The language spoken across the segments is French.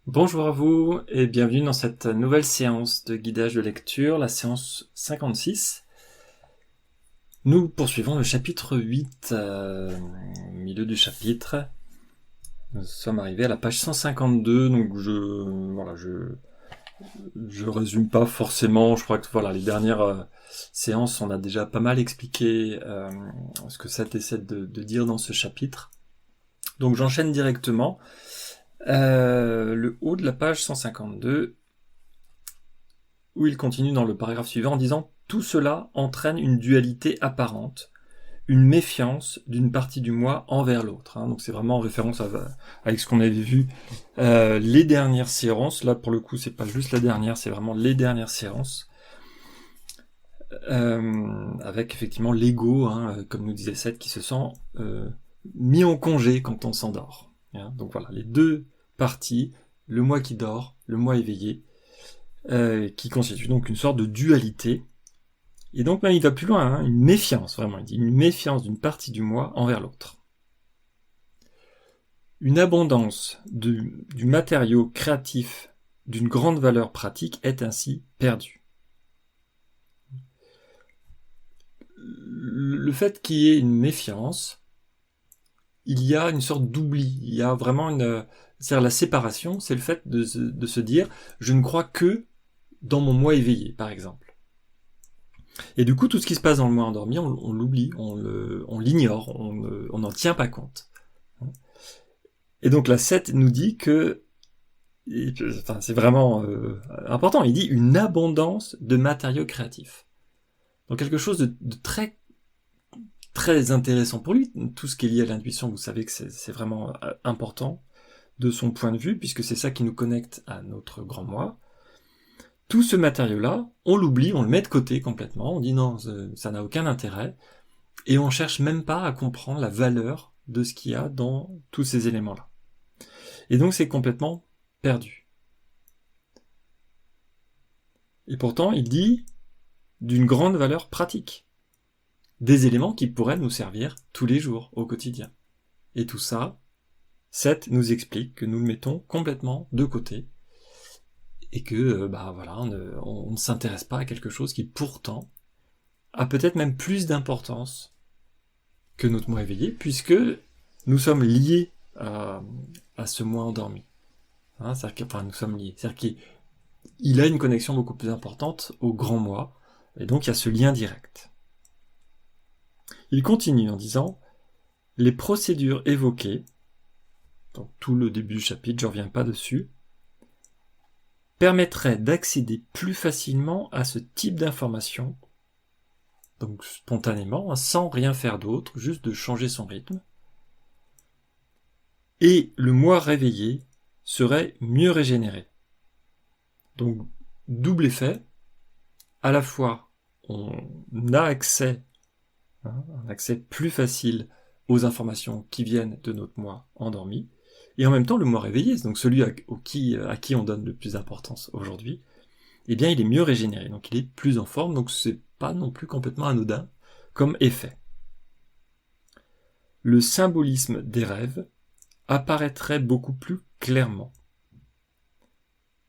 Bonjour à vous et bienvenue dans cette nouvelle séance de guidage de lecture, la séance 56. Nous poursuivons le chapitre 8, au milieu du chapitre. Nous sommes arrivés à la page 152, donc je résume pas forcément, je crois que les dernières séances, on a déjà pas mal expliqué ce que ça essaie de dire dans ce chapitre. Donc j'enchaîne directement. Le haut de la page 152, où il continue dans le paragraphe suivant en disant « Tout cela entraîne une dualité apparente, une méfiance d'une partie du moi envers l'autre. » Donc c'est vraiment en référence avec ce qu'on avait vu les dernières séances. Là, pour le coup, c'est pas juste la dernière, c'est vraiment les dernières séances. Avec effectivement l'ego, comme nous disait Seth, qui se sent mis en congé quand on s'endort. Donc voilà, les deux parties, le moi qui dort, le moi éveillé, qui constitue donc une sorte de dualité. Et donc même il va plus loin, une méfiance, vraiment, il dit une méfiance d'une partie du moi envers l'autre. Une abondance du matériau créatif d'une grande valeur pratique est ainsi perdue. Le fait qu'il y ait une méfiance, il y a une sorte d'oubli, il y a vraiment c'est-à-dire la séparation, c'est le fait de se dire je ne crois que dans mon moi éveillé, par exemple. Et du coup, tout ce qui se passe dans le moi endormi, on l'oublie, on l'ignore, on n'en tient pas compte. Et donc la 7 nous dit que, c'est vraiment important, il dit une abondance de matériaux créatifs. Donc quelque chose de très très intéressant pour lui. Tout ce qui est lié à l'intuition, vous savez que c'est vraiment important de son point de vue, puisque c'est ça qui nous connecte à notre grand moi. Tout ce matériau-là, on l'oublie, on le met de côté complètement, on dit non, ça n'a aucun intérêt, et on cherche même pas à comprendre la valeur de ce qu'il y a dans tous ces éléments-là. Et donc c'est complètement perdu. Et pourtant, il dit d'une grande valeur pratique. Des éléments qui pourraient nous servir tous les jours, au quotidien. Et tout ça, Seth nous explique que nous le mettons complètement de côté, et que on ne s'intéresse pas à quelque chose qui pourtant a peut-être même plus d'importance que notre moi éveillé, puisque nous sommes liés à ce moi endormi. C'est-à-dire que, nous sommes liés. C'est-à-dire qu'il a une connexion beaucoup plus importante au grand moi, et donc il y a ce lien direct. Il continue en disant « Les procédures évoquées », donc tout le début du chapitre, je ne reviens pas dessus, permettrait d'accéder plus facilement à ce type d'information, donc spontanément, sans rien faire d'autre, juste de changer son rythme, et le moi réveillé serait mieux régénéré. Donc, double effet, à la fois on a accès, un accès plus facile aux informations qui viennent de notre moi endormi, et en même temps le moi réveillé, donc celui à qui on donne le plus d'importance aujourd'hui, eh bien il est mieux régénéré, donc il est plus en forme, donc c'est pas non plus complètement anodin comme effet. Le symbolisme des rêves apparaîtrait beaucoup plus clairement,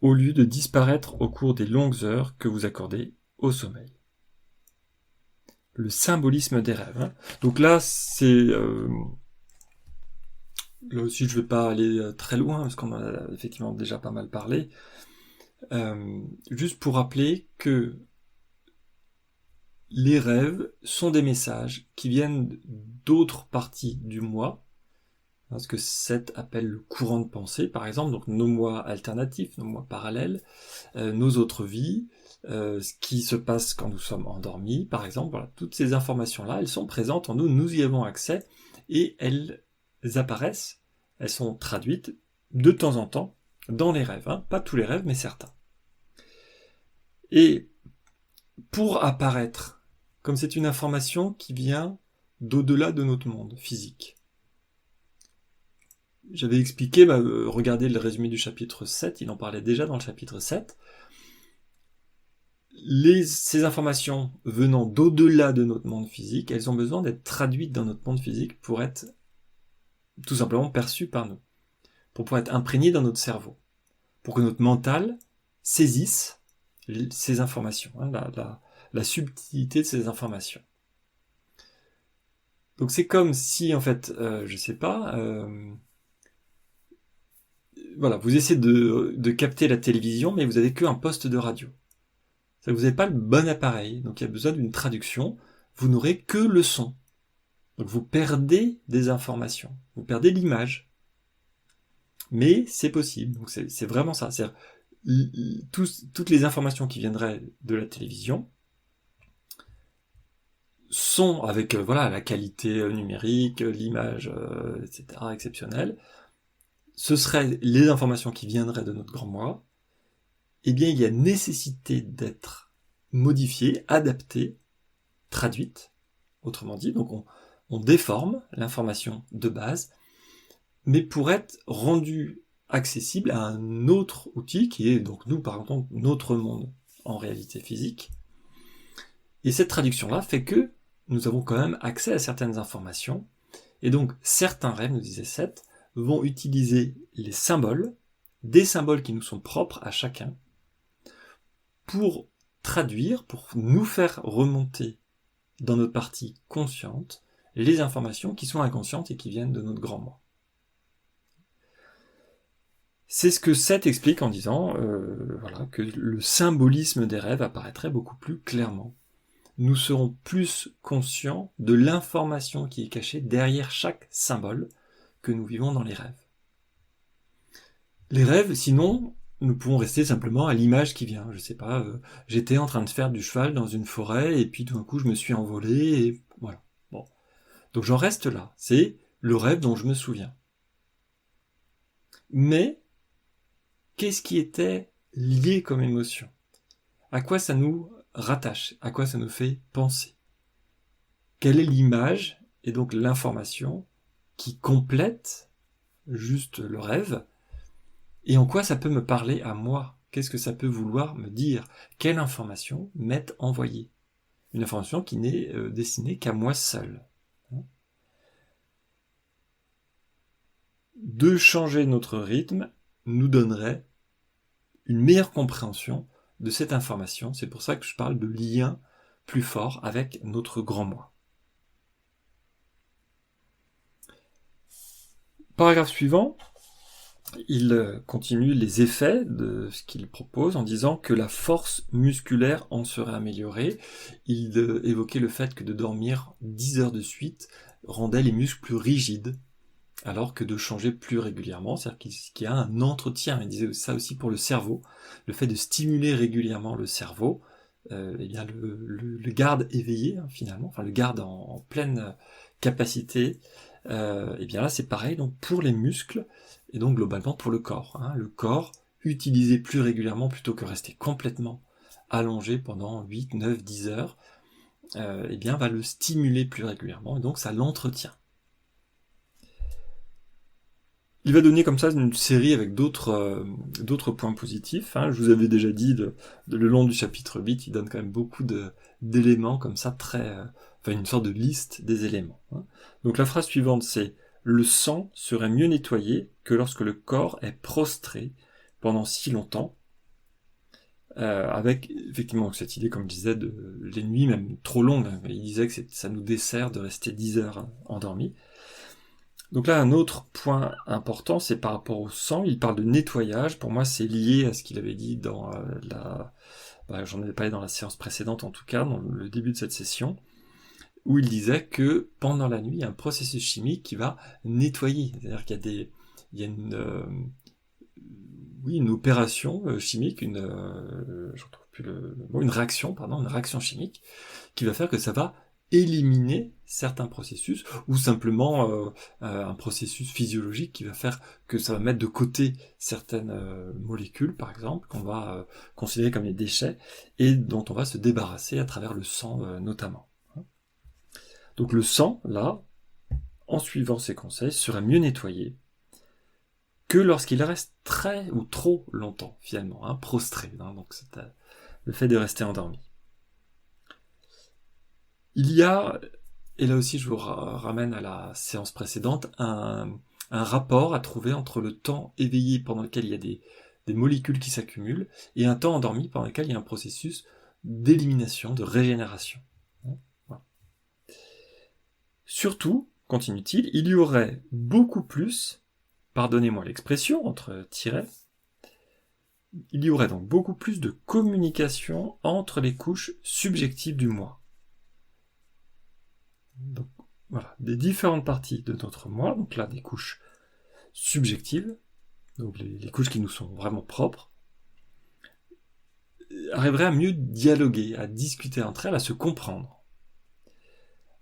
au lieu de disparaître au cours des longues heures que vous accordez au sommeil. Le symbolisme des rêves. Donc là, c'est... là aussi, je ne vais pas aller très loin, parce qu'on en a effectivement déjà pas mal parlé. Juste pour rappeler que les rêves sont des messages qui viennent d'autres parties du moi, ce que Seth appelle le courant de pensée, par exemple, donc nos moi alternatifs, nos moi parallèles, nos autres vies, ce qui se passe quand nous sommes endormis, par exemple, voilà, toutes ces informations-là, elles sont présentes en nous, nous y avons accès, et elles apparaissent, elles sont traduites de temps en temps dans les rêves, pas tous les rêves, mais certains. Et pour apparaître, comme c'est une information qui vient d'au-delà de notre monde physique, j'avais expliqué, regardez le résumé du chapitre 7, il en parlait déjà dans le chapitre 7, ces informations venant d'au-delà de notre monde physique, elles ont besoin d'être traduites dans notre monde physique pour être tout simplement perçues par nous, pour pouvoir être imprégnées dans notre cerveau. pour que notre mental saisisse ces informations, hein, la subtilité de ces informations. Donc c'est comme si, en fait, je sais pas, voilà, vous essayez de capter la télévision, mais vous avez qu'un poste de radio. Vous n'avez pas le bon appareil, donc il y a besoin d'une traduction. Vous n'aurez que le son. Donc vous perdez des informations, vous perdez l'image. Mais c'est possible, donc c'est vraiment ça. C'est-à-dire, toutes les informations qui viendraient de la télévision sont avec voilà la qualité numérique, l'image, etc. exceptionnelle. Ce seraient les informations qui viendraient de notre grand moi. Eh bien, il y a nécessité d'être modifiées, adaptées, traduites, autrement dit. Donc on déforme l'information de base, mais pour être rendu accessible à un autre outil qui est donc nous, par exemple, notre monde en réalité physique. Et cette traduction-là fait que nous avons quand même accès à certaines informations, et donc certains rêves, nous disait Seth, vont utiliser les symboles, des symboles qui nous sont propres à chacun, pour traduire, pour nous faire remonter dans notre partie consciente les informations qui sont inconscientes et qui viennent de notre grand moi. C'est ce que Seth explique en disant voilà, que le symbolisme des rêves apparaîtrait beaucoup plus clairement. Nous serons plus conscients de l'information qui est cachée derrière chaque symbole que nous vivons dans les rêves. Les rêves, sinon, nous pouvons rester simplement à l'image qui vient. Je sais pas, j'étais en train de faire du cheval dans une forêt et puis tout d'un coup je me suis envolé et voilà. Bon. Donc j'en reste là. C'est le rêve dont je me souviens. Mais qu'est-ce qui était lié comme émotion? À quoi ça nous rattache? À quoi ça nous fait penser? Quelle est l'image et donc l'information qui complète juste le rêve? Et en quoi ça peut me parler à moi? Qu'est-ce que ça peut vouloir me dire? Quelle information m'est envoyée? Une information qui n'est destinée qu'à moi seul. De changer notre rythme nous donnerait une meilleure compréhension de cette information. C'est pour ça que je parle de lien plus fort avec notre grand moi. Paragraphe suivant, il continue les effets de ce qu'il propose en disant que la force musculaire en serait améliorée. Il évoquait le fait que de dormir 10 heures de suite rendait les muscles plus rigides, alors que de changer plus régulièrement, c'est-à-dire qu'il y a un entretien. Il disait ça aussi pour le cerveau, le fait de stimuler régulièrement le cerveau, eh bien le garde éveillé hein, finalement, enfin le garde en pleine capacité. Et bien là c'est pareil donc pour les muscles et donc globalement pour le corps. Hein. Le corps utilisé plus régulièrement plutôt que rester complètement allongé pendant 8, 9, 10 heures, eh bien va le stimuler plus régulièrement et donc ça l'entretient. Il va donner comme ça une série avec d'autres points positifs. Hein. Je vous avais déjà dit, le long du chapitre 8, il donne quand même beaucoup d'éléments comme ça, enfin une sorte de liste des éléments. Hein. Donc la phrase suivante, c'est « Le sang serait mieux nettoyé que lorsque le corps est prostré pendant si longtemps », avec effectivement cette idée, comme je disais, de les nuits même trop longues. Hein. Il disait que ça nous dessert de rester 10 heures endormis. Donc là, un autre point important, c'est par rapport au sang. Il parle de nettoyage. Pour moi, c'est lié à ce qu'il avait dit dans j'en avais parlé dans la séance précédente, en tout cas, dans le début de cette session, où il disait que pendant la nuit, il y a un processus chimique qui va nettoyer. C'est-à-dire qu'il y a une opération chimique, je retrouve plus le mot, une réaction chimique, qui va faire que ça va éliminer certains processus, ou simplement un processus physiologique qui va faire que ça va mettre de côté certaines molécules, par exemple, qu'on va considérer comme des déchets, et dont on va se débarrasser à travers le sang notamment. Donc le sang, là, en suivant ces conseils, sera mieux nettoyé que lorsqu'il reste très ou trop longtemps, finalement, hein, prostré. Hein, donc c'est le fait de rester endormi. Il y a, et là aussi je vous ramène à la séance précédente, un rapport à trouver entre le temps éveillé pendant lequel il y a des molécules qui s'accumulent, et un temps endormi pendant lequel il y a un processus d'élimination, de régénération. Voilà. Surtout, continue-t-il, il y aurait beaucoup plus, pardonnez-moi l'expression, entre tirets, il y aurait donc beaucoup plus de communication entre les couches subjectives du moi. Donc, voilà, des différentes parties de notre moi, donc là des couches subjectives, donc les couches qui nous sont vraiment propres, arriveraient à mieux dialoguer, à discuter entre elles, à se comprendre,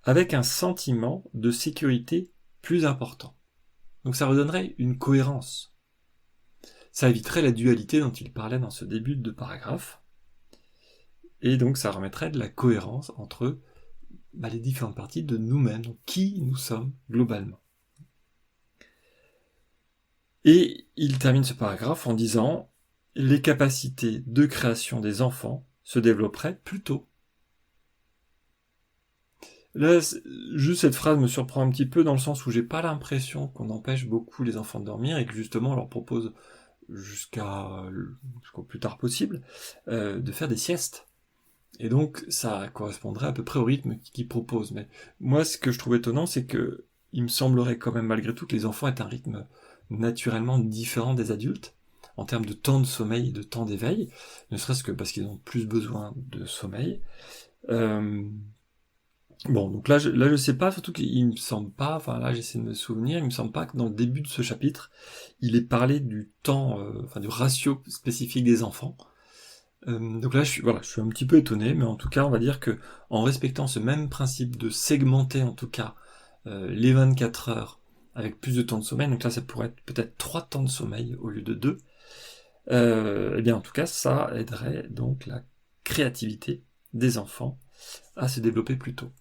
avec un sentiment de sécurité plus important. Donc ça redonnerait une cohérence. Ça éviterait la dualité dont il parlait dans ce début de paragraphe, et donc ça remettrait de la cohérence entre les différentes parties de nous-mêmes, donc qui nous sommes globalement. Et il termine ce paragraphe en disant « Les capacités de création des enfants se développeraient plus tôt ». Là, juste cette phrase me surprend un petit peu dans le sens où j'ai pas l'impression qu'on empêche beaucoup les enfants de dormir et que justement on leur propose jusqu'au plus tard possible de faire des siestes. Et donc ça correspondrait à peu près au rythme qu'ils proposent. Mais moi, ce que je trouve étonnant, c'est que il me semblerait quand même malgré tout que les enfants aient un rythme naturellement différent des adultes en termes de temps de sommeil et de temps d'éveil, ne serait-ce que parce qu'ils ont plus besoin de sommeil. Bon, donc là je sais pas, surtout qu'il me semble pas, enfin là j'essaie de me souvenir, il me semble pas que dans le début de ce chapitre, il est parlé du temps, du ratio spécifique des enfants. Donc là je suis un petit peu étonné, mais en tout cas on va dire que en respectant ce même principe de segmenter en tout cas les 24 heures avec plus de temps de sommeil, donc là ça pourrait être peut-être 3 temps de sommeil au lieu de 2, et bien en tout cas ça aiderait donc la créativité des enfants à se développer plus tôt.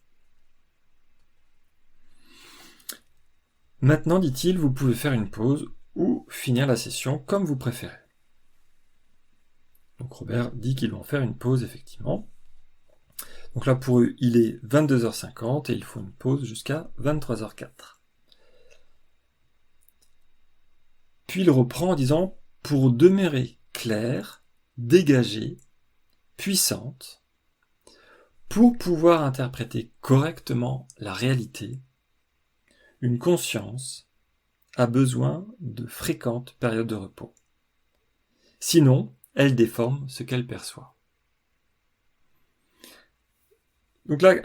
Maintenant, dit-il, vous pouvez faire une pause ou finir la session comme vous préférez. Donc Robert dit qu'il va en faire une pause, effectivement. Donc là, pour eux, il est 22h50 et il faut une pause jusqu'à 23h04. Puis il reprend en disant « Pour demeurer claire, dégagée, puissante, pour pouvoir interpréter correctement la réalité, une conscience a besoin de fréquentes périodes de repos. Sinon, elle déforme ce qu'elle perçoit. » Donc là,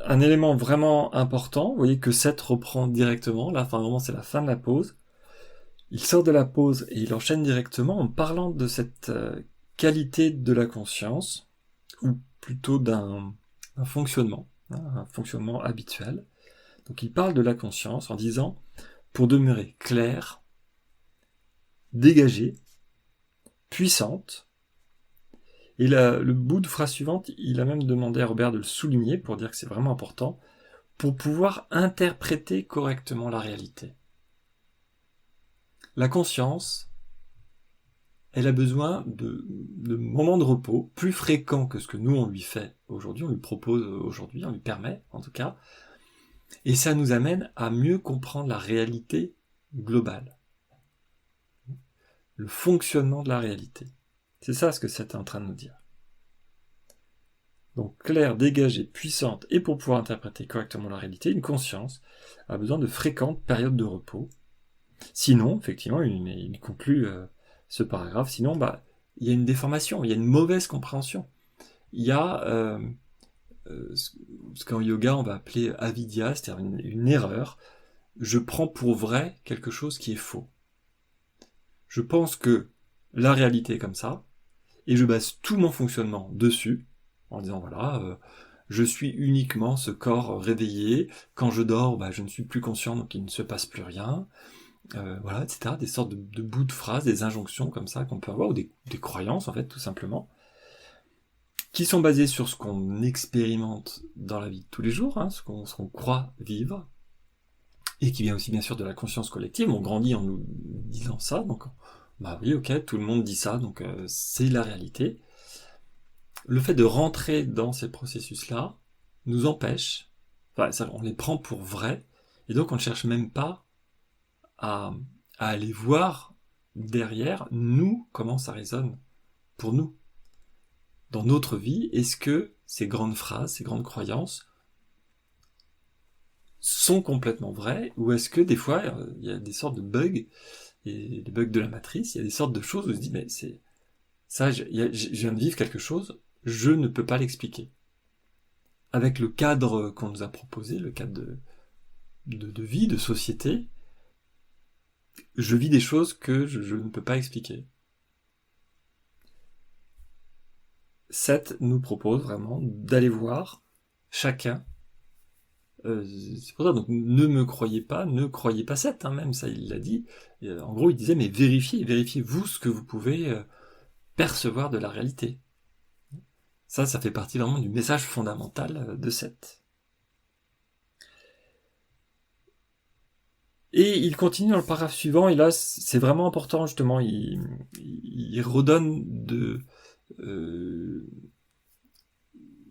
un élément vraiment important, vous voyez que 7 reprend directement, là, vraiment c'est la fin de la pause. Il sort de la pause et il enchaîne directement en parlant de cette qualité de la conscience, ou plutôt d'un fonctionnement, un fonctionnement habituel. Donc il parle de la conscience en disant « pour demeurer claire, dégagée, puissante ». Et le bout de phrase suivante, il a même demandé à Robert de le souligner pour dire que c'est vraiment important, pour pouvoir interpréter correctement la réalité. La conscience, elle a besoin de moments de repos plus fréquents que ce que nous on lui fait aujourd'hui, on lui propose aujourd'hui, on lui permet en tout cas, et ça nous amène à mieux comprendre la réalité globale, le fonctionnement de la réalité. C'est ça ce que c'est en train de nous dire. Donc claire, dégagée, puissante, et pour pouvoir interpréter correctement la réalité, une conscience a besoin de fréquentes périodes de repos. Sinon, effectivement, il conclut ce paragraphe, sinon il y a une déformation, il y a une mauvaise compréhension. Il y a ce qu'en yoga on va appeler avidya, c'est-à-dire une erreur. Je prends pour vrai quelque chose qui est faux. Je pense que la réalité est comme ça, et je base tout mon fonctionnement dessus, en disant voilà, je suis uniquement ce corps réveillé, quand je dors, je ne suis plus conscient, donc il ne se passe plus rien, voilà, etc. Des sortes de bouts de phrases, des injonctions comme ça qu'on peut avoir, ou des croyances en fait, tout simplement, qui sont basées sur ce qu'on expérimente dans la vie de tous les jours, ce qu'on croit vivre, et qui vient aussi bien sûr de la conscience collective. On grandit en nous disant ça, donc oui, ok, tout le monde dit ça, donc c'est la réalité. Le fait de rentrer dans ces processus-là nous empêche, on les prend pour vrais, et donc on ne cherche même pas à aller voir derrière, nous, comment ça résonne pour nous. Dans notre vie, est-ce que ces grandes phrases, ces grandes croyances sont complètement vraies, ou est-ce que des fois, il y a des sortes de bugs, et des bugs de la matrice, il y a des sortes de choses où on se dit, mais c'est ça, je viens de vivre quelque chose, je ne peux pas l'expliquer. Avec le cadre qu'on nous a proposé, le cadre de vie, de société, je vis des choses que je ne peux pas expliquer. 7 nous propose vraiment d'aller voir chacun. C'est pour ça, donc ne me croyez pas, ne croyez pas 7, même ça il l'a dit. En gros il disait, mais vérifiez vous ce que vous pouvez percevoir de la réalité. Ça fait partie vraiment du message fondamental de 7. Et il continue dans le paragraphe suivant, et là c'est vraiment important justement, il redonne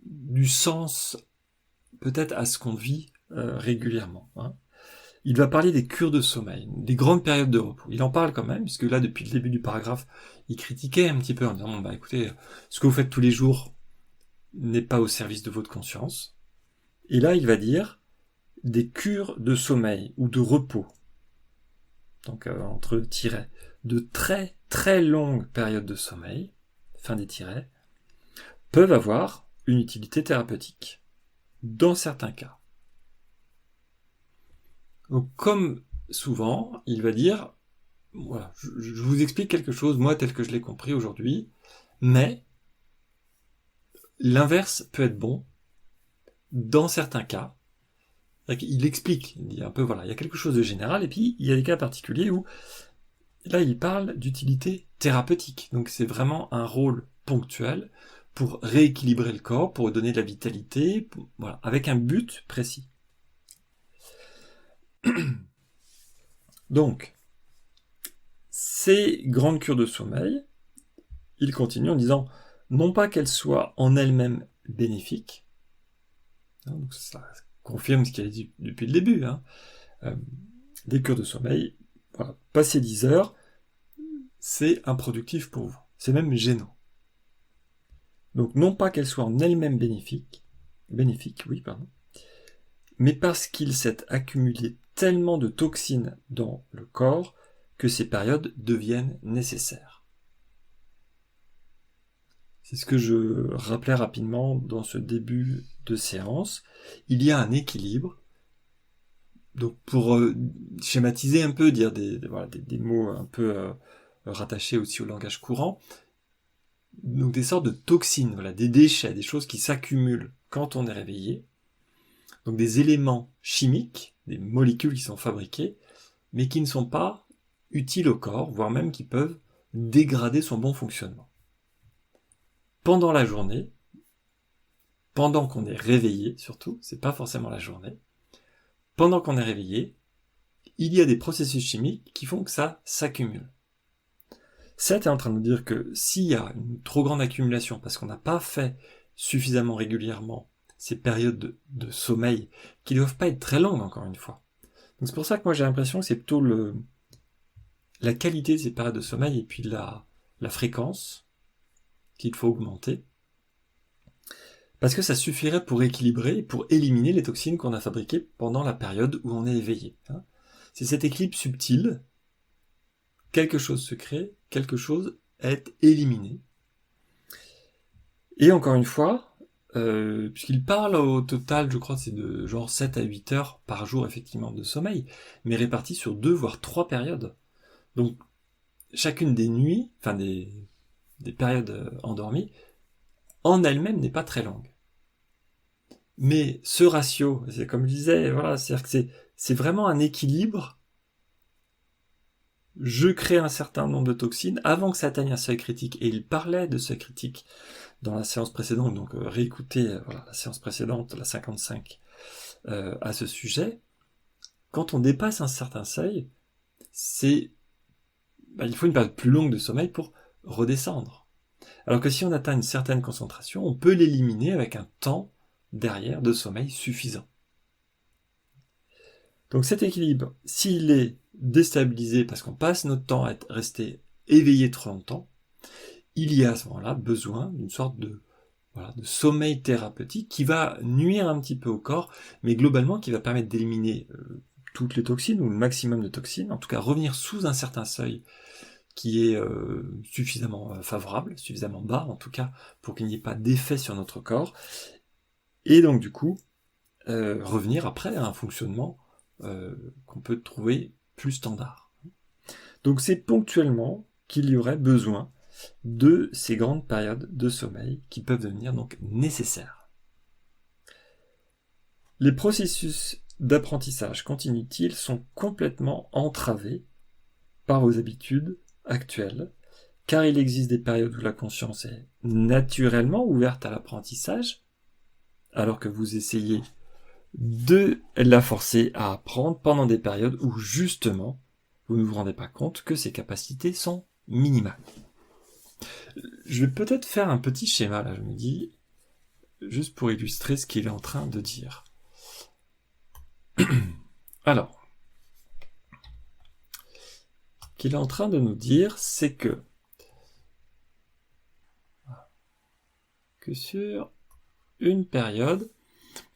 du sens peut-être à ce qu'on vit régulièrement. Il va parler des cures de sommeil, des grandes périodes de repos. Il en parle quand même, puisque là, depuis le début du paragraphe, il critiquait un petit peu en disant, écoutez, ce que vous faites tous les jours n'est pas au service de votre conscience. Et là, il va dire des cures de sommeil ou de repos, donc entre tirets, de très très longues périodes de sommeil, fin des tirets, peuvent avoir une utilité thérapeutique, dans certains cas. Donc, comme souvent, il va dire, voilà, je vous explique quelque chose, moi, tel que je l'ai compris aujourd'hui, mais l'inverse peut être bon dans certains cas. Il explique, il dit un peu, voilà, il y a quelque chose de général, et puis il y a des cas particuliers où, là, il parle d'utilité thérapeutique. Donc, c'est vraiment un rôle ponctuel pour rééquilibrer le corps, pour donner de la vitalité, voilà, avec un but précis. Donc, ces grandes cures de sommeil, il continue en disant, non pas qu'elles soient en elles-mêmes bénéfiques, donc ça confirme ce qu'il a dit depuis le début, des cures de sommeil, voilà, passer 10 heures, c'est improductif pour vous, c'est même gênant. Donc non pas qu'elles soient en elles-mêmes bénéfiques, mais parce qu'il s'est accumulé tellement de toxines dans le corps que ces périodes deviennent nécessaires. C'est ce que je rappelais rapidement dans ce début de séance. Il y a un équilibre. Donc pour schématiser un peu, dire des mots un peu rattachés aussi au langage courant, donc des sortes de toxines, voilà, des déchets, des choses qui s'accumulent quand on est réveillé, donc des éléments chimiques, des molécules qui sont fabriquées, mais qui ne sont pas utiles au corps, voire même qui peuvent dégrader son bon fonctionnement. Pendant la journée, pendant qu'on est réveillé surtout, c'est pas forcément la journée, pendant qu'on est réveillé, il y a des processus chimiques qui font que ça s'accumule. 7 est en train de nous dire que s'il y a une trop grande accumulation, parce qu'on n'a pas fait suffisamment régulièrement ces périodes de sommeil, qui ne doivent pas être très longues encore une fois. Donc c'est pour ça que moi j'ai l'impression que c'est plutôt la qualité de ces périodes de sommeil et puis la fréquence qu'il faut augmenter. Parce que ça suffirait pour équilibrer, pour éliminer les toxines qu'on a fabriquées pendant la période où on est éveillé. C'est cet équilibre subtil. Quelque chose se crée, quelque chose est éliminé. Et encore une fois, puisqu'il parle au total, je crois que c'est de genre 7 à 8 heures par jour effectivement de sommeil, mais répartis sur 2 voire 3 périodes. Donc chacune des nuits, enfin des périodes endormies, en elle-même n'est pas très longue. Mais ce ratio, c'est comme je disais, voilà, c'est-à-dire que c'est vraiment un équilibre. Je crée un certain nombre de toxines avant que ça atteigne un seuil critique, et il parlait de seuil critique dans la séance précédente, donc réécoutez la séance précédente, la 55, à ce sujet. Quand on dépasse un certain seuil, il faut une période plus longue de sommeil pour redescendre. Alors que si on atteint une certaine concentration, on peut l'éliminer avec un temps derrière de sommeil suffisant. Donc cet équilibre, s'il est déstabilisé parce qu'on passe notre temps à être resté éveillé trop longtemps, il y a à ce moment-là besoin d'une sorte de sommeil thérapeutique qui va nuire un petit peu au corps, mais globalement qui va permettre d'éliminer toutes les toxines, ou le maximum de toxines, en tout cas revenir sous un certain seuil qui est suffisamment favorable, suffisamment bas en tout cas, pour qu'il n'y ait pas d'effet sur notre corps, et donc du coup, revenir après à un fonctionnement qu'on peut trouver plus standard. Donc c'est ponctuellement qu'il y aurait besoin de ces grandes périodes de sommeil qui peuvent devenir donc nécessaires. Les processus d'apprentissage continu-t-il sont complètement entravés par vos habitudes actuelles, car il existe des périodes où la conscience est naturellement ouverte à l'apprentissage, alors que vous essayez de la forcer à apprendre pendant des périodes où justement vous ne vous rendez pas compte que ses capacités sont minimales. Je vais peut-être faire un petit schéma là, je me dis, juste pour illustrer ce qu'il est en train de dire. Alors, ce qu'il est en train de nous dire, c'est que sur une période,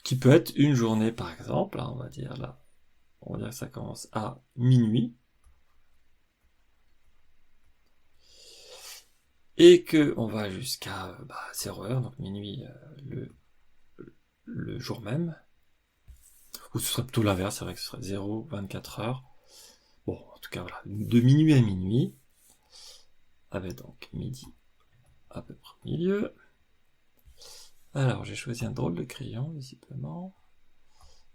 qui peut être une journée par exemple, on va dire que ça commence à minuit, et que on va jusqu'à 0h, donc minuit le jour même, ou ce serait plutôt l'inverse, c'est vrai que ce serait 0, 24 heures. Bon, en tout cas, voilà, de minuit à minuit, avec donc midi à peu près au milieu. Alors, j'ai choisi un drôle de crayon, visiblement.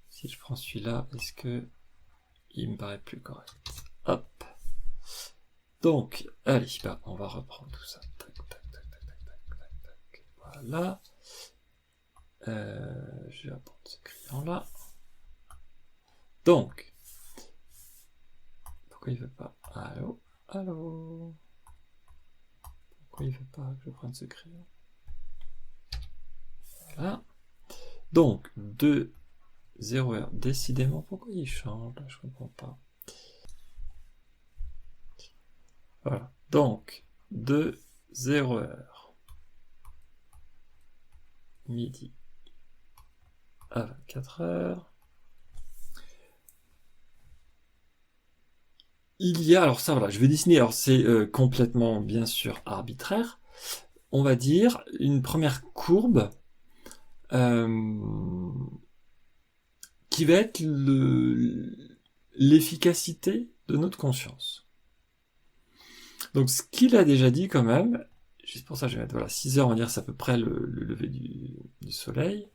Si je prends celui-là, est-ce que il me paraît plus correct? Hop. Donc, allez, on va reprendre tout ça. Tac, tac, tac, tac, tac, tac, tac. Voilà. Je vais apprendre ce crayon-là. Donc, pourquoi il veut pas? Allô? Allô? Pourquoi il veut pas que je prenne ce crayon? Voilà. Donc, 2, 0 heure. Décidément, pourquoi il change là? Je comprends pas. Voilà. Donc, 2, 0 heure. Midi à 24 heures. Il y a, alors ça voilà, je vais dessiner, alors c'est complètement bien sûr arbitraire, on va dire une première courbe qui va être l'efficacité de notre conscience. Donc ce qu'il a déjà dit quand même, juste pour ça je vais mettre 6 heures, on va dire c'est à peu près le lever du soleil.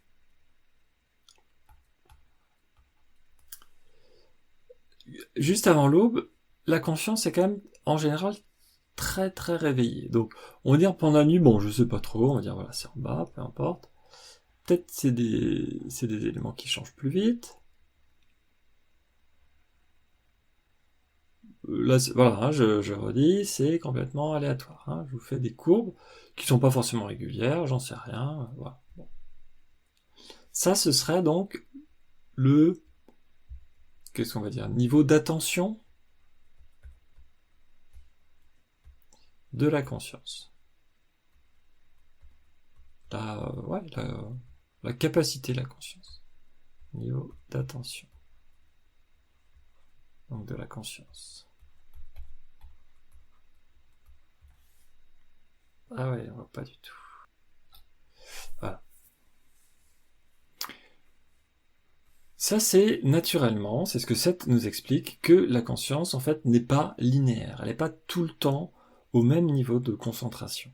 Juste avant l'aube, la conscience est quand même en général très très réveillée. Donc on va dire pendant la nuit, bon je sais pas trop, on va dire c'est en bas, peu importe. Peut-être c'est des éléments qui changent plus vite. Là, voilà, je redis, c'est complètement aléatoire. Je vous fais des courbes qui sont pas forcément régulières, j'en sais rien. Voilà. Bon. Ça, ce serait donc qu'est-ce qu'on va dire, niveau d'attention de la conscience. La capacité de la conscience. Niveau d'attention. Donc de la conscience. Ah ouais, on voit pas du tout. Voilà. Ça c'est naturellement, c'est ce que Seth nous explique, que la conscience en fait n'est pas linéaire. Elle n'est pas tout le temps au même niveau de concentration.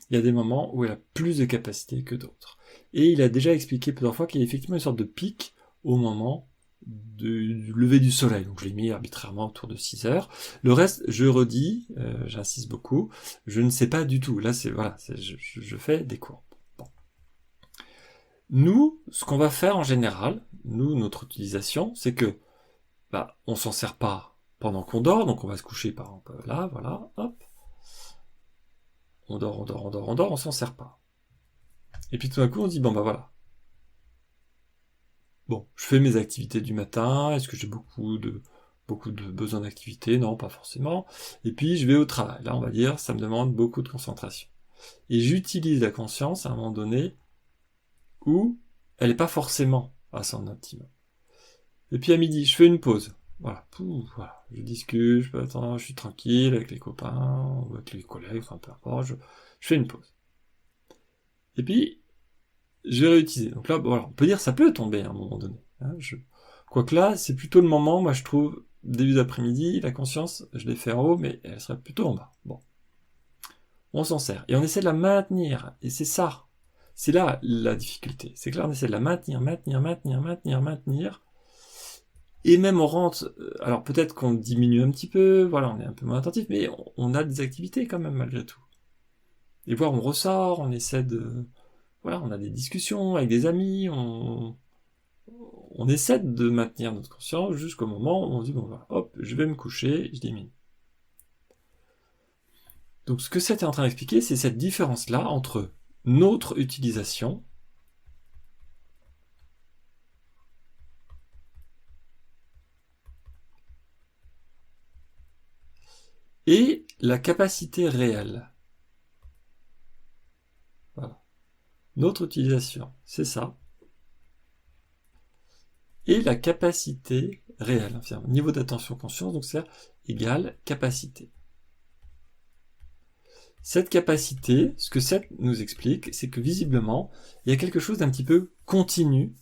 Il y a des moments où elle a plus de capacité que d'autres. Et il a déjà expliqué plusieurs fois qu'il y a effectivement une sorte de pic au moment du lever du soleil. Donc je l'ai mis arbitrairement autour de 6 heures. Le reste, je redis, j'insiste beaucoup, je ne sais pas du tout. Là, je fais des courbes. Bon. Nous, ce qu'on va faire en général, notre utilisation, c'est que on s'en sert pas pendant qu'on dort, donc on va se coucher par exemple là, voilà, hop. On dort, on s'en sert pas. Et puis tout d'un coup, on se dit, voilà. Bon, je fais mes activités du matin, est-ce que j'ai beaucoup de Beaucoup de besoin d'activité, non, pas forcément. Et puis je vais au travail. Là, on va dire, ça me demande beaucoup de concentration. Et j'utilise la conscience à un moment donné où elle n'est pas forcément à son optimum. Et puis à midi, je fais une pause. Voilà, voilà. Je discute, je suis tranquille avec les copains, ou avec les collègues, enfin peu importe, je fais une pause. Et puis, je vais réutiliser. Donc là, voilà, on peut dire ça peut tomber à un moment donné. Hein, Quoique là, c'est plutôt le moment, moi je trouve, début d'après-midi, la conscience, je l'ai fait en haut, mais elle serait plutôt en bas. Bon. On s'en sert. Et on essaie de la maintenir. Et c'est ça. C'est là la difficulté. C'est que là, on essaie de la maintenir. Et même on rentre, alors peut-être qu'on diminue un petit peu, voilà, on est un peu moins attentif, mais on a des activités quand même malgré tout. Et voir, on ressort, on essaie de... Voilà, on a des discussions avec des amis, on essaie de maintenir notre conscience jusqu'au moment où on se dit, bon, voilà, hop, je vais me coucher, je diminue. Donc ce que c'était en train d'expliquer, c'est cette différence-là entre notre utilisation et la capacité réelle. Voilà. Notre utilisation, c'est ça. Et la capacité réelle, enfin, niveau d'attention conscience, donc c'est égal capacité. Cette capacité, ce que ça nous explique, c'est que visiblement, il y a quelque chose d'un petit peu continu,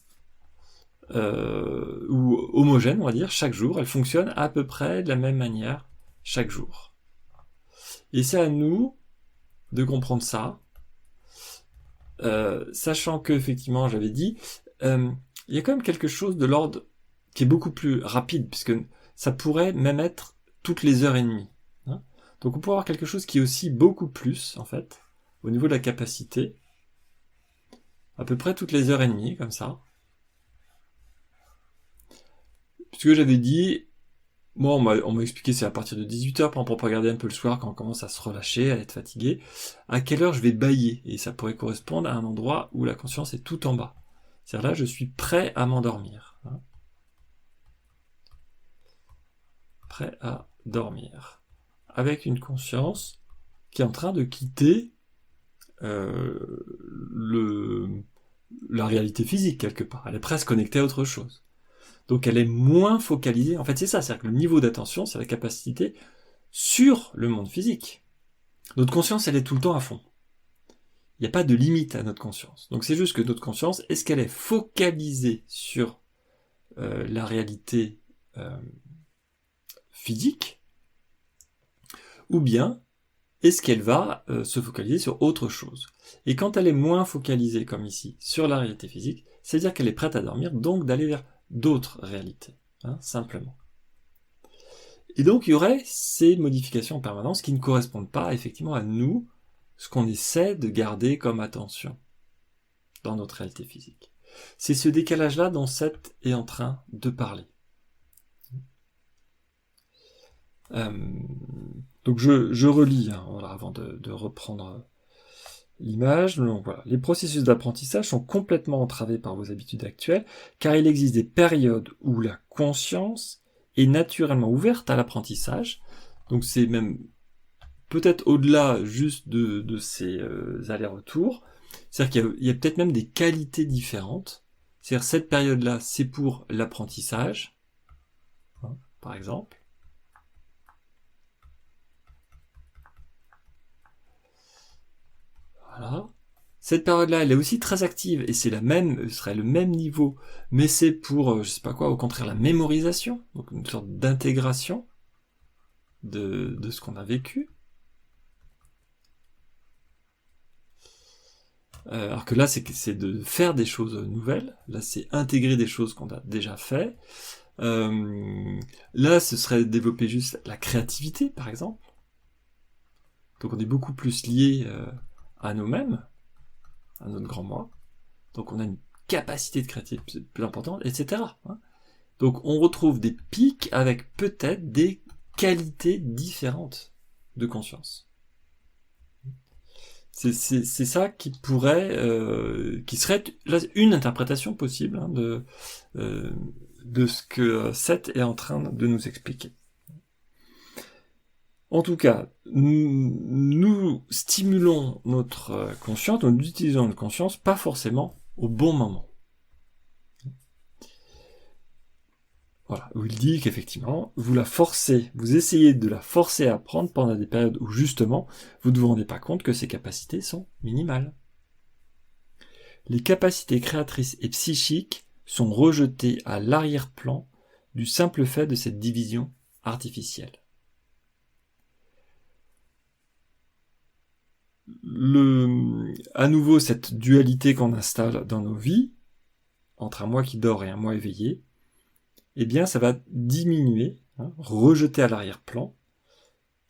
ou homogène, on va dire, chaque jour. Elle fonctionne à peu près de la même manière chaque jour. Et c'est à nous de comprendre ça, sachant que, effectivement, j'avais dit, il y a quand même quelque chose de l'ordre qui est beaucoup plus rapide, puisque ça pourrait même être toutes les heures et demie. Hein. Donc on peut avoir quelque chose qui est aussi beaucoup plus, en fait, au niveau de la capacité, à peu près toutes les heures et demie, comme ça. Puisque j'avais dit, moi on m'a expliqué c'est à partir de 18h, pour regarder un peu le soir, quand on commence à se relâcher, à être fatigué, à quelle heure je vais bâiller, et ça pourrait correspondre à un endroit où la conscience est tout en bas. C'est-à-dire là, je suis prêt à m'endormir. Hein. Prêt à dormir. Avec une conscience qui est en train de quitter la réalité physique, quelque part. Elle est presque connectée à autre chose. Donc elle est moins focalisée. En fait, c'est ça, c'est-à-dire que le niveau d'attention, c'est la capacité sur le monde physique. Notre conscience, elle est tout le temps à fond. Il n'y a pas de limite à notre conscience. Donc c'est juste que notre conscience, est-ce qu'elle est focalisée sur la réalité physique, ou bien est-ce qu'elle va se focaliser sur autre chose. Et quand elle est moins focalisée, comme ici, sur la réalité physique, c'est-à-dire qu'elle est prête à dormir, donc d'aller vers d'autres réalités, hein, simplement. Et donc il y aurait ces modifications en permanence qui ne correspondent pas effectivement à nous, ce qu'on essaie de garder comme attention dans notre réalité physique. C'est ce décalage-là dont Seth est en train de parler. Donc je relis, hein, voilà, avant de reprendre l'image. Donc voilà, les processus d'apprentissage sont complètement entravés par vos habitudes actuelles, car il existe des périodes où la conscience est naturellement ouverte à l'apprentissage. Donc c'est même peut-être au-delà juste de ces allers-retours. C'est-à-dire qu'il y a peut-être même des qualités différentes. C'est-à-dire cette période-là, c'est pour l'apprentissage, hein, par exemple. Voilà. Cette période-là, elle est aussi très active, et c'est serait le même niveau, mais c'est pour, je sais pas quoi, au contraire, la mémorisation, donc une sorte d'intégration de ce qu'on a vécu. Alors que là, c'est de faire des choses nouvelles, là, c'est intégrer des choses qu'on a déjà fait. Là, ce serait développer juste la créativité, par exemple. Donc on est beaucoup plus lié à nous-mêmes, à notre grand moi. Donc on a une capacité de créativité plus importante, etc. Donc on retrouve des pics avec peut-être des qualités différentes de conscience. C'est ça qui pourrait, qui serait là, une interprétation possible, hein, de ce que Seth est en train de nous expliquer. En tout cas, nous stimulons notre conscience, nous utilisons notre conscience, pas forcément au bon moment. Voilà, où il dit qu'effectivement, vous essayez de la forcer à apprendre pendant des périodes où justement, vous ne vous rendez pas compte que ses capacités sont minimales. Les capacités créatrices et psychiques sont rejetées à l'arrière-plan du simple fait de cette division artificielle. À nouveau, cette dualité qu'on installe dans nos vies, entre un moi qui dort et un moi éveillé, eh bien, ça va diminuer, rejeter à l'arrière-plan.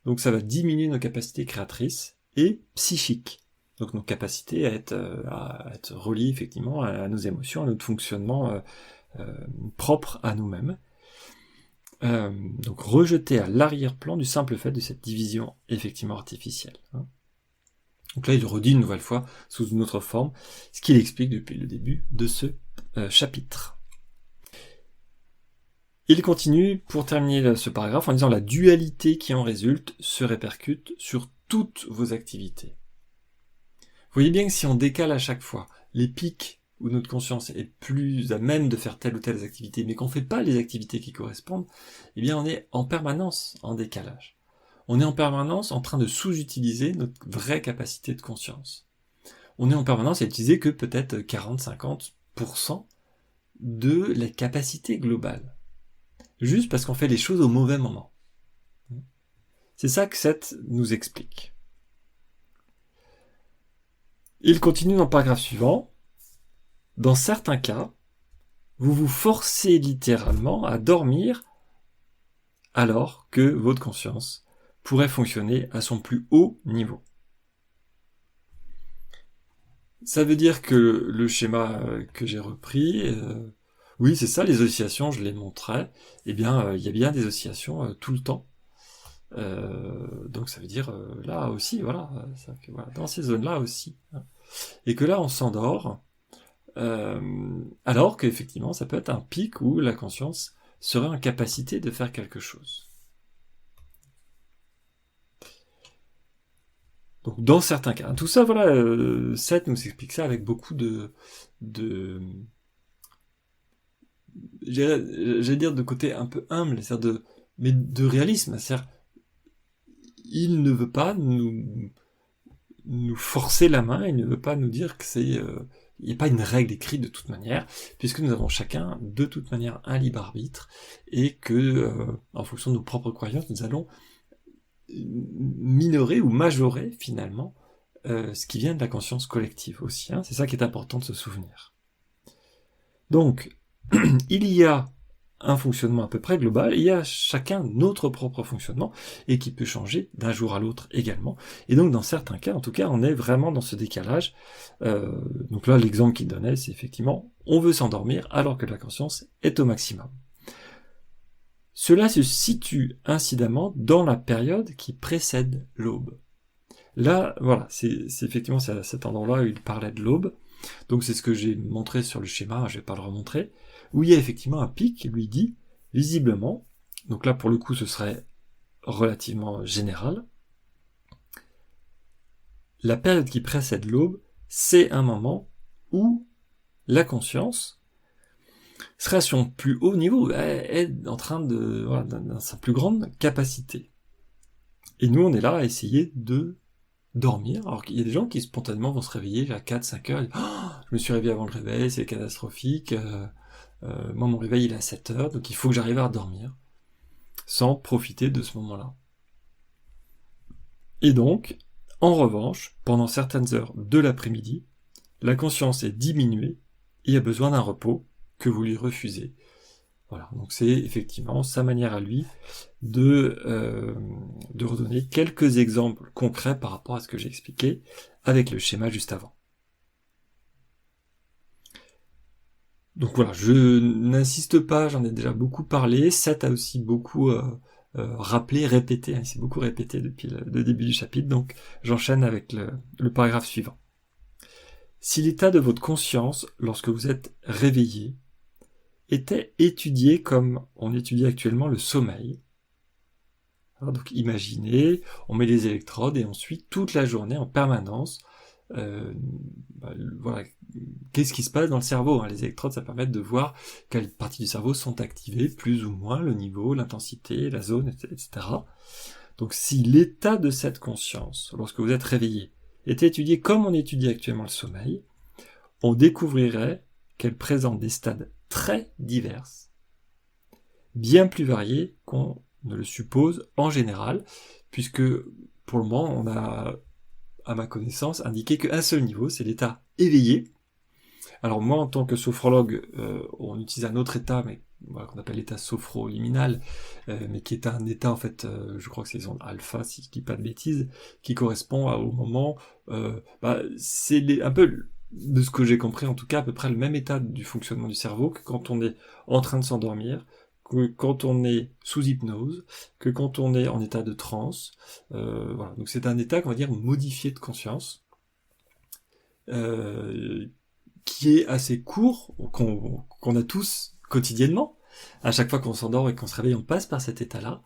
Donc, ça va diminuer nos capacités créatrices et psychiques. Donc, nos capacités à être reliées, effectivement, à nos émotions, à notre fonctionnement propre à nous-mêmes. Donc, rejeter à l'arrière-plan du simple fait de cette division, effectivement, artificielle. Donc là, il redit une nouvelle fois, sous une autre forme, ce qu'il explique depuis le début de ce chapitre. Il continue, pour terminer ce paragraphe, en disant « La dualité qui en résulte se répercute sur toutes vos activités. » Vous voyez bien que si on décale à chaque fois les pics où notre conscience est plus à même de faire telle ou telle activité, mais qu'on ne fait pas les activités qui correspondent, eh bien on est en permanence en décalage. On est en permanence en train de sous-utiliser notre vraie capacité de conscience. On est en permanence à utiliser que peut-être 40-50% de la capacité globale. Juste parce qu'on fait les choses au mauvais moment. C'est ça que Seth nous explique. Il continue dans le paragraphe suivant. Dans certains cas, vous vous forcez littéralement à dormir alors que votre conscience pourrait fonctionner à son plus haut niveau. Ça veut dire que le schéma que j'ai repris, oui c'est ça, les oscillations, je les montrais, eh bien il y a bien des oscillations tout le temps. Donc ça veut dire là aussi, voilà, dans ces zones-là aussi. Et que là on s'endort, alors qu'effectivement ça peut être un pic où la conscience serait en capacité de faire quelque chose. Donc dans certains cas, tout ça, voilà, Seth nous explique ça avec beaucoup j'allais dire de côté un peu humble, mais de réalisme, c'est-à-dire il ne veut pas nous forcer la main, il ne veut pas nous dire que il n'y a pas une règle écrite de toute manière, puisque nous avons chacun de toute manière un libre arbitre, et que en fonction de nos propres croyances, nous allons minorer ou majorer finalement ce qui vient de la conscience collective aussi. C'est ça qui est important de se souvenir. Donc, il y a un fonctionnement à peu près global, il y a chacun notre propre fonctionnement, et qui peut changer d'un jour à l'autre également. Et donc dans certains cas, en tout cas, on est vraiment dans ce décalage. Donc là, l'exemple qu'il donnait, c'est effectivement, on veut s'endormir alors que la conscience est au maximum. Cela se situe incidemment dans la période qui précède l'aube. Là, voilà, c'est effectivement à cet endroit-là où il parlait de l'aube. Donc c'est ce que j'ai montré sur le schéma, je vais pas le remontrer, où il y a effectivement un pic qui lui dit, visiblement, donc là pour le coup ce serait relativement général, la période qui précède l'aube, c'est un moment où la conscience serait à son plus haut niveau, est en train dans sa plus grande capacité. Et nous, on est là à essayer de dormir, alors qu'il y a des gens qui spontanément vont se réveiller à 4-5 heures, et disent, je me suis réveillé avant le réveil, c'est catastrophique, moi mon réveil il est à 7 heures, donc il faut que j'arrive à dormir, sans profiter de ce moment-là. Et donc, en revanche, pendant certaines heures de l'après-midi, la conscience est diminuée, et a besoin d'un repos, que vous lui refusez. Voilà, donc c'est effectivement sa manière à lui de redonner quelques exemples concrets par rapport à ce que j'ai expliqué avec le schéma juste avant. Donc voilà, je n'insiste pas, j'en ai déjà beaucoup parlé, Seth a aussi beaucoup rappelé, répété, il s'est beaucoup répété depuis le début du chapitre, donc j'enchaîne avec le paragraphe suivant. Si l'état de votre conscience, lorsque vous êtes réveillé, était étudié comme on étudie actuellement le sommeil. Alors, donc imaginez, on met les électrodes et on suit toute la journée en permanence. Voilà, qu'est-ce qui se passe dans le cerveau, hein. Les électrodes, ça permet de voir quelles parties du cerveau sont activées, plus ou moins, le niveau, l'intensité, la zone, etc. Donc si l'état de cette conscience, lorsque vous êtes réveillé, était étudié comme on étudie actuellement le sommeil, on découvrirait qu'elle présente des stades très divers, bien plus variés qu'on ne le suppose en général, puisque pour le moment, on a, à ma connaissance, indiqué qu'un seul niveau, c'est l'état éveillé. Alors moi, en tant que sophrologue, on utilise un autre état, mais voilà, qu'on appelle l'état sophroliminal, mais qui est un état, en fait, je crois que c'est zone alpha, si je dis pas de bêtises, qui correspond au moment, c'est un peu, de ce que j'ai compris, en tout cas, à peu près le même état du fonctionnement du cerveau que quand on est en train de s'endormir, que quand on est sous hypnose, que quand on est en état de transe. Voilà. Donc c'est un état qu'on va dire modifié de conscience, qui est assez court, qu'on a tous quotidiennement. À chaque fois qu'on s'endort et qu'on se réveille, on passe par cet état-là.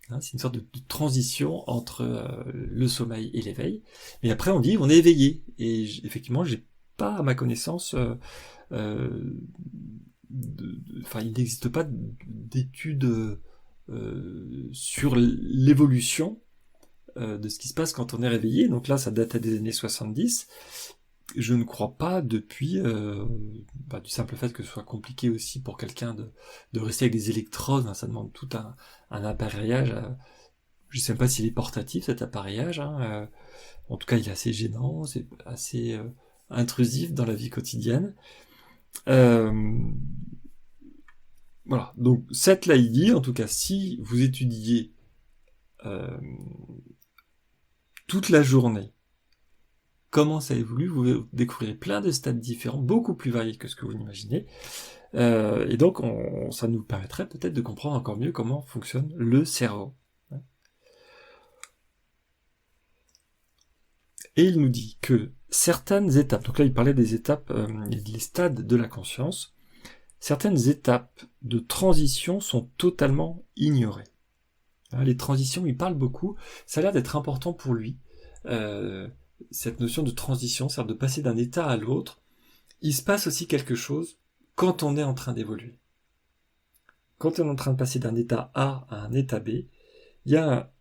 Hein, c'est une sorte de transition entre le sommeil et l'éveil. Mais après, on dit on est éveillé. Et effectivement, j'ai pas, à ma connaissance, il n'existe pas d'études sur l'évolution de ce qui se passe quand on est réveillé. Donc là, ça date des années 70. Je ne crois pas depuis, du simple fait que ce soit compliqué aussi pour quelqu'un de rester avec des électrodes, hein, ça demande tout un appareillage. Je ne sais même pas s'il est portatif, cet appareillage. Hein, en tout cas, il est assez gênant, c'est assez intrusif dans la vie quotidienne. Voilà, donc cette là, il dit, en tout cas, si vous étudiez toute la journée comment ça évolue, vous découvrirez plein de stades différents, beaucoup plus variés que ce que vous n'imaginez, et donc ça nous permettrait peut-être de comprendre encore mieux comment fonctionne le cerveau. Et il nous dit que certaines étapes, donc là il parlait des étapes, des stades de la conscience, certaines étapes de transition sont totalement ignorées. Les transitions, il parle beaucoup, ça a l'air d'être important pour lui, cette notion de transition, c'est-à-dire de passer d'un état à l'autre. Il se passe aussi quelque chose quand on est en train d'évoluer. Quand on est en train de passer d'un état A à un état B, il y a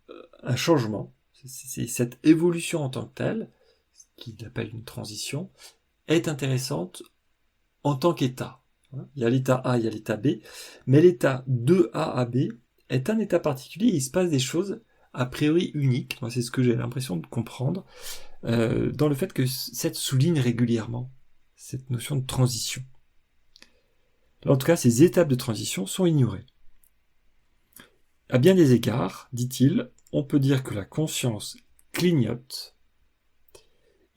un changement, c'est cette évolution en tant que telle, qu'il appelle une transition, est intéressante en tant qu'état. Il y a l'état A, il y a l'état B, mais l'état de A à B est un état particulier, il se passe des choses a priori uniques, moi c'est ce que j'ai l'impression de comprendre, dans le fait que cette souligne régulièrement cette notion de transition. En tout cas, ces étapes de transition sont ignorées. À bien des égards, dit-il, on peut dire que la conscience clignote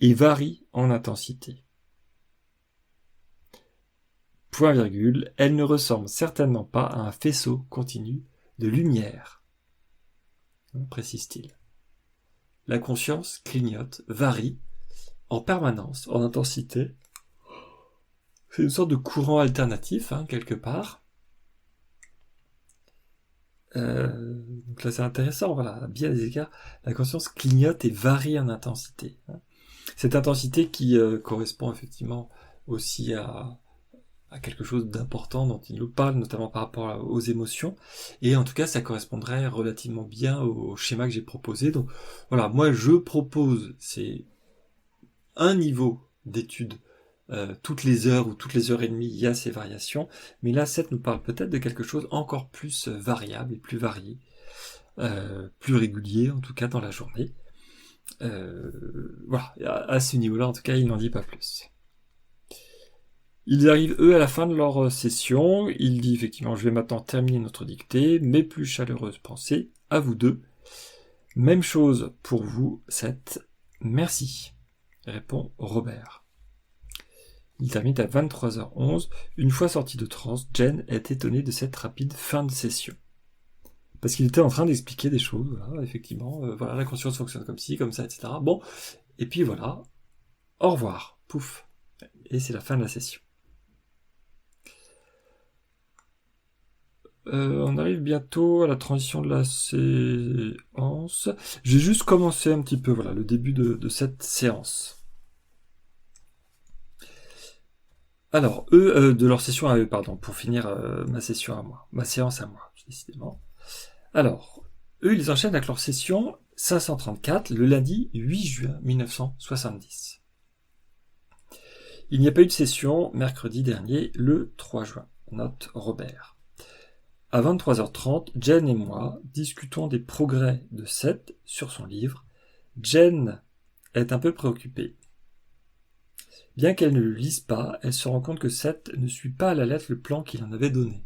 et varie en intensité. Point virgule, elle ne ressemble certainement pas à un faisceau continu de lumière, précise-t-il. La conscience clignote, varie en permanence, en intensité. C'est une sorte de courant alternatif, quelque part. Donc là, c'est intéressant, voilà, à bien des égards, la conscience clignote et varie en intensité. Cette intensité qui correspond effectivement aussi à quelque chose d'important dont il nous parle, notamment par rapport aux émotions, et en tout cas ça correspondrait relativement bien au schéma que j'ai proposé. Donc voilà, moi je propose, c'est un niveau d'étude, toutes les heures ou toutes les heures et demie, il y a ces variations, mais là 7 nous parle peut-être de quelque chose encore plus variable et plus varié, plus régulier en tout cas dans la journée. Voilà, à ce niveau-là en tout cas il n'en dit pas plus. Ils arrivent, eux, à la fin de leur session. Il dit, effectivement, je vais maintenant terminer notre dictée. Mes plus chaleureuses pensées à vous deux. Même chose pour vous, 7. Merci, répond Robert. Il termine à 23h11. Une fois sorti de transe, Jen est étonnée de cette rapide fin de session. Parce qu'il était en train d'expliquer des choses, voilà, effectivement. Voilà, la conscience fonctionne comme ci, comme ça, etc. Bon, et puis voilà. Au revoir. Pouf. Et c'est la fin de la session. On arrive bientôt à la transition de la séance. J'ai juste commencé un petit peu, voilà, le début de cette séance. Alors, eux, de leur session à eux, pardon, pour finir ma session à moi, ma séance à moi, décidément. Alors, eux, ils enchaînent avec leur session 534, le lundi 8 juin 1970. Il n'y a pas eu de session mercredi dernier, le 3 juin. Note Robert. À 23h30, Jen et moi discutons des progrès de Seth sur son livre. Jen est un peu préoccupée. Bien qu'elle ne le lise pas, elle se rend compte que Seth ne suit pas à la lettre le plan qu'il en avait donné.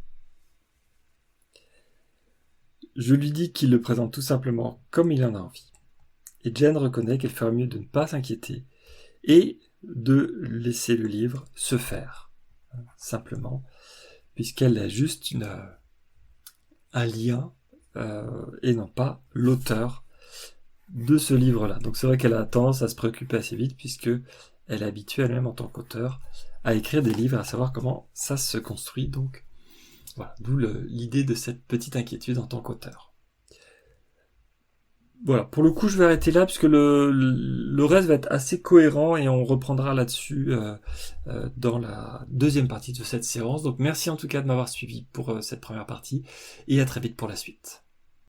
Je lui dis qu'il le présente tout simplement comme il en a envie. Et Jen reconnaît qu'elle ferait mieux de ne pas s'inquiéter et de laisser le livre se faire, simplement, puisqu'elle a juste un lien et non pas l'auteur de ce livre-là. Donc c'est vrai qu'elle a tendance à se préoccuper assez vite, puisque elle est habituée elle-même en tant qu'auteur à écrire des livres, à savoir comment ça se construit. Donc voilà, d'où l'idée de cette petite inquiétude en tant qu'auteur. Voilà, pour le coup, je vais arrêter là, puisque le reste va être assez cohérent et on reprendra là-dessus dans la deuxième partie de cette séance. Donc merci en tout cas de m'avoir suivi pour cette première partie et à très vite pour la suite.